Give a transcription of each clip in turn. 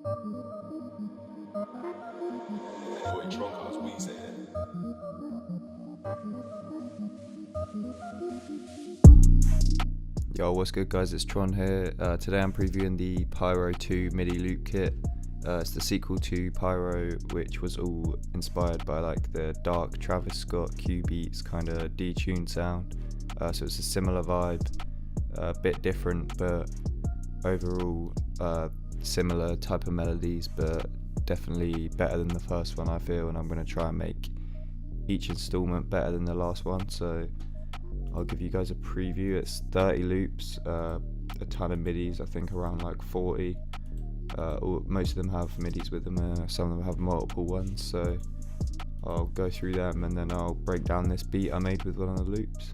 Boy, Tron comes Weezer here. Yo, what's good guys, it's Tron here. Today I'm previewing the Pyro 2 Midi Loop Kit. It's the sequel to Pyro, which was all inspired by like the dark Travis Scott Cubeatz kind of detuned sound. So it's a similar vibe, a bit different, but overall similar type of melodies, but definitely better than the first one I feel, and I'm going to try and make each installment better than the last one. So I'll give you guys a preview. It's 30 loops, a ton of midis, I think around like 40. Most of them have midis with them, some of them have multiple ones, so I'll go through them and then I'll break down this beat I made with one of the loops.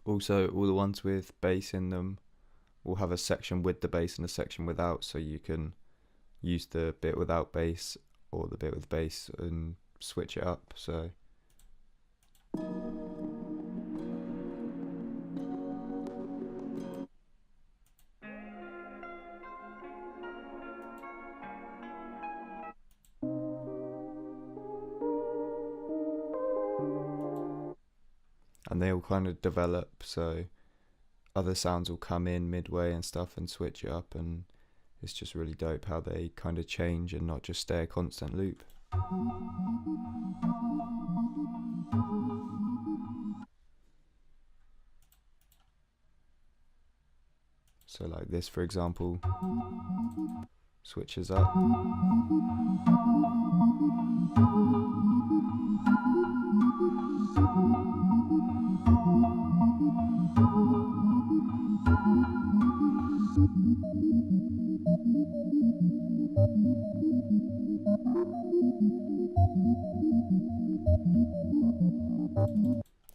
Also, all the ones with bass in them will have a section with the bass and a section without, so you can use the bit without bass or the bit with bass and switch it up. So and they all kind of develop, so other sounds will come in midway and stuff and switch it up, and it's just really dope how they kind of change and not just stay a constant loop. So like this, for example, switches up.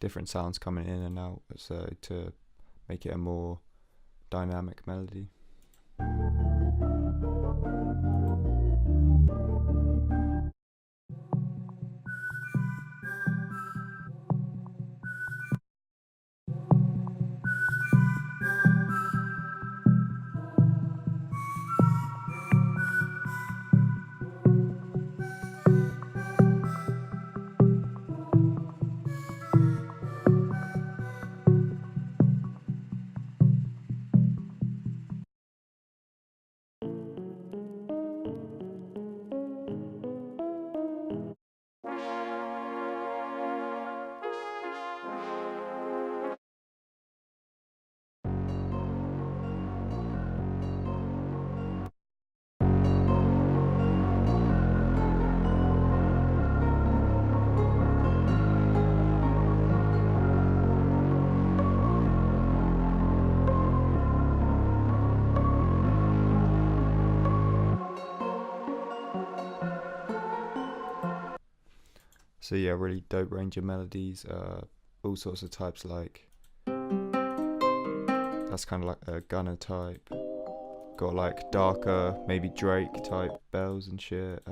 Different sounds coming in and out, so to make it a more dynamic melody. So yeah, really dope range of melodies, all sorts of types, like that's kind of like a Gunner type, got like darker, maybe Drake type bells and shit,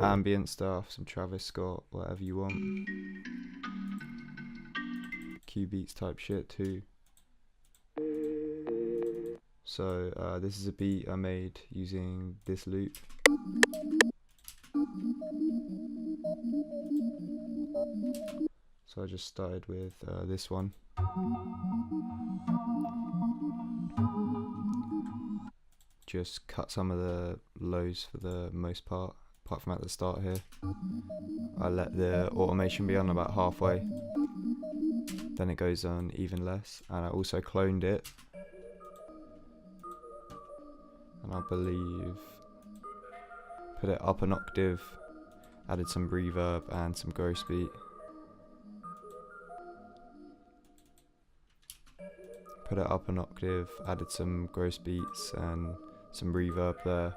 ambient stuff, some Travis Scott, whatever you want, Cubeatz type shit too. So this is a beat I made using this loop. So I just started with this one. Just cut some of the lows for the most part, apart from at the start here. I let the automation be on about halfway, then it goes on even less, and I also cloned it, and I believe put it up an octave, added some reverb and some gross beat. Put it up an octave, added some gross beats and some reverb there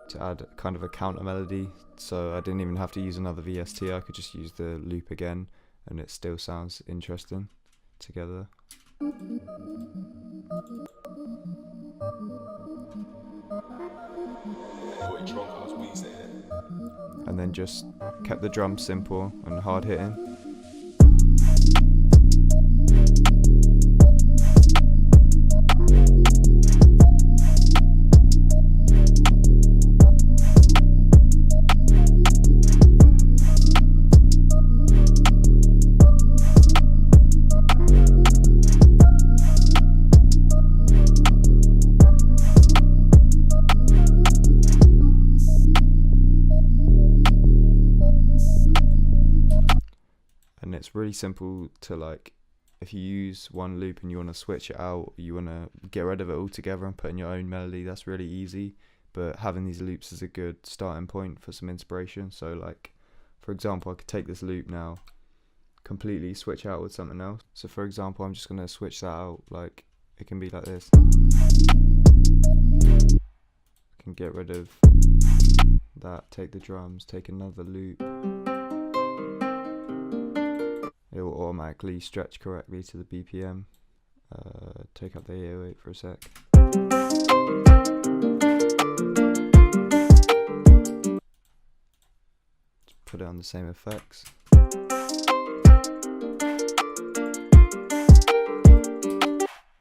to add kind of a counter melody, so I didn't even have to use another VST, I could just use the loop again and it still sounds interesting together. And then just kept the drums simple and hard hitting. And it's really simple to, like, if you use one loop and you want to switch it out, you want to get rid of it altogether and put in your own melody, that's really easy. But having these loops is a good starting point for some inspiration. So like, for example, I could take this loop now, completely switch out with something else. So for example, I'm just going to switch that out, like it can be like this. I can get rid of that, take the drums, take another loop. It will automatically stretch correctly to the BPM. Take out the 808 for a sec. Just put it on the same effects.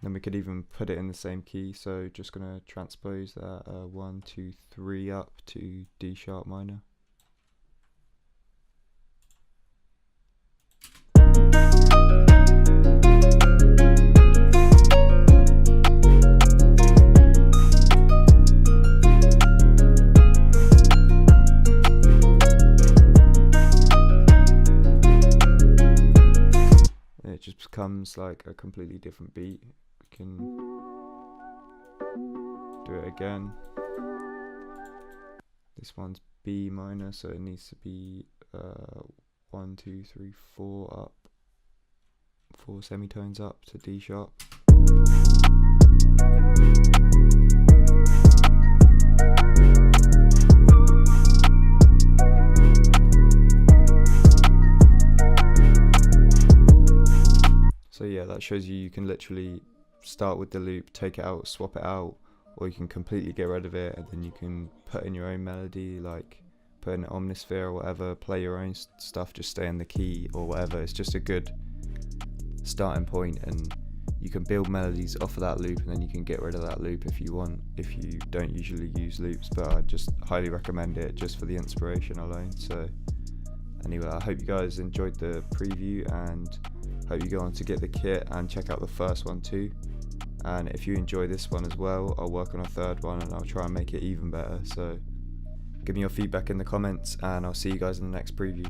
Then we could even put it in the same key, so just gonna transpose that 1, 2, 3 up to D sharp minor. just becomes like a completely different beat. We can do it again. This one's B minor, so it needs to be 1, 2, 3, 4 up, 4 semitones up to D sharp. So yeah, that shows you can literally start with the loop, take it out, swap it out, or you can completely get rid of it, and then you can put in your own melody, like put in an Omnisphere or whatever, play your own stuff, just stay in the key or whatever. It's just a good starting point, and you can build melodies off of that loop, and then you can get rid of that loop if you want, if you don't usually use loops, but I just highly recommend it just for the inspiration alone. So anyway, I hope you guys enjoyed the preview, and hope you go on to get the kit and check out the first one too. And if you enjoy this one as well, I'll work on a third one and I'll try and make it even better. So give me your feedback in the comments, and I'll see you guys in the next preview.